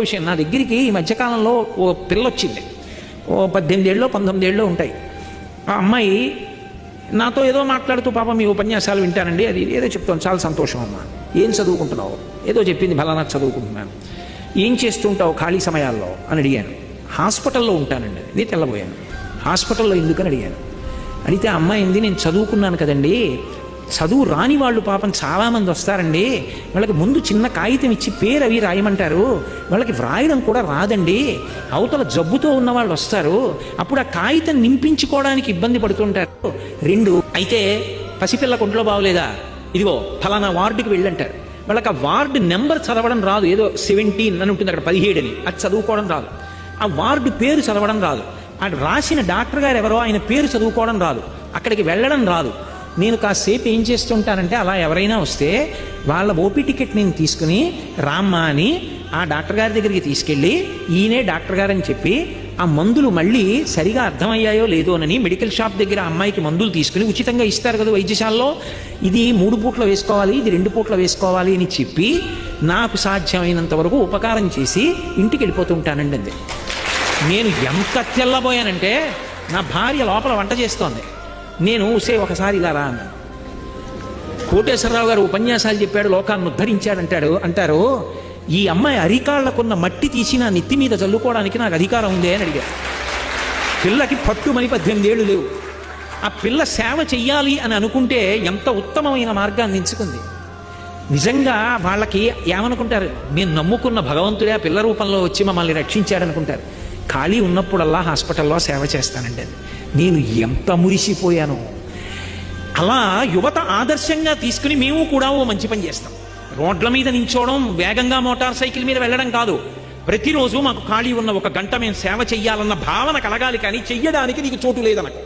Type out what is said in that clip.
విషయం, నా దగ్గరికి ఈ మధ్యకాలంలో ఓ పిల్ల వచ్చింది. ఓ 18 ఏళ్ళో 19 ఏళ్ళో ఉంటాయి. ఆ అమ్మాయి నాతో ఏదో మాట్లాడుతూ, పాప మీ ఉపన్యాసాలు వింటానండి, అది ఏదో చెప్తాను, చాలా సంతోషం అమ్మా, ఏం చదువుకుంటున్నావు, ఏదో చెప్పింది, ఫలానా చదువుకుంటున్నాను, ఏం చేస్తుంటావు ఖాళీ సమయాల్లో అని అడిగాను. హాస్పిటల్లో ఉంటానండి, నేను తెల్లబోయాను. హాస్పిటల్లో ఎందుకని అడిగాను. అడిగితే ఆ అమ్మాయి ఏంది, నేను చదువుకున్నాను కదండి, చదువు రాని వాళ్ళు పాపం చాలామంది వస్తారండి, వాళ్ళకి ముందు చిన్న కాగితం ఇచ్చి పేరు అవి రాయమంటారు, వాళ్ళకి వ్రాయడం కూడా రాదండి, అవతల జబ్బుతో ఉన్న వాళ్ళు వస్తారు, అప్పుడు ఆ కాగితం నింపించుకోవడానికి ఇబ్బంది పడుతుంటారు. 2 అయితే పసిపిల్ల ఒంట్లో బాగోలేదా, ఇదిగో ఫలానా వార్డుకి వెళ్ళంటారు, వాళ్ళకి ఆ వార్డు నెంబర్ చదవడం రాదు, ఏదో 17 అని ఉంటుంది అక్కడ, 17 అని, అది చదువుకోవడం రాదు, ఆ వార్డు పేరు చదవడం రాదు, ఆ రాసిన డాక్టర్ గారు ఎవరో ఆయన పేరు చదువుకోవడం రాదు, అక్కడికి వెళ్ళడం రాదు. నేను కాసేపు ఏం చేస్తుంటానంటే, అలా ఎవరైనా వస్తే వాళ్ళ ఓపీ టికెట్ నేను తీసుకుని రామ్మా అని ఆ డాక్టర్ గారి దగ్గరికి తీసుకెళ్ళి, ఈయనే డాక్టర్ గారు అని చెప్పి ఆ మందులు మళ్ళీ సరిగా అర్థమయ్యాయో లేదోనని మెడికల్ షాప్ దగ్గర అమ్మాయికి మందులు తీసుకుని ఉచితంగా ఇస్తారు కదా వైద్యశాలలో, ఇది 3 పూట్ల వేసుకోవాలి, ఇది 2 పూట్ల వేసుకోవాలి అని చెప్పి నాకు సాధ్యమైనంత వరకు ఉపకారం చేసి ఇంటికి వెళ్ళిపోతుంటానండి. అంతే. నేను ఎంత తెల్లబోయానంటే, నా భార్య లోపల వంట చేస్తోంది, నేను ఒకసారి ఇలా రా అన్నాను. కోటేశ్వరరావు గారు ఉపన్యాసాలు చెప్పాడు, లోకాన్ని ఉద్ధరించాడంటాడు అంటారు, ఈ అమ్మాయి అరికాళ్లకున్న మట్టి తీసి నా నెత్తి మీద చల్లుకోవడానికి నాకు అధికారం ఉందే అని అడిగారు. పిల్లకి పట్టుమని 18 ఏళ్ళు లేవు. ఆ పిల్ల సేవ చెయ్యాలి అని అనుకుంటే ఎంత ఉత్తమమైన మార్గాన్ని ఎంచుకుంది. నిజంగా వాళ్ళకి ఏమనుకుంటారు, మేము నమ్ముకున్న భగవంతుడే ఆ పిల్ల రూపంలో వచ్చి మమ్మల్ని రక్షించాడనుకుంటారు. ఖాళీ ఉన్నప్పుడల్లా హాస్పిటల్లో సేవ చేస్తానండి. అది నేను ఎంత మురిసిపోయాను. అలా యువత ఆదర్శంగా తీసుకుని మేము కూడా ఓ మంచి పని చేస్తాం. రోడ్ల మీద నించోవడం, వేగంగా మోటార్ సైకిల్ మీద వెళ్ళడం కాదు, ప్రతిరోజు మాకు ఖాళీ ఉన్న 1 గంట మేము సేవ చెయ్యాలన్న భావన కలగాలి, కానీ చెయ్యడానికి నీకు చోటు లేదనకు.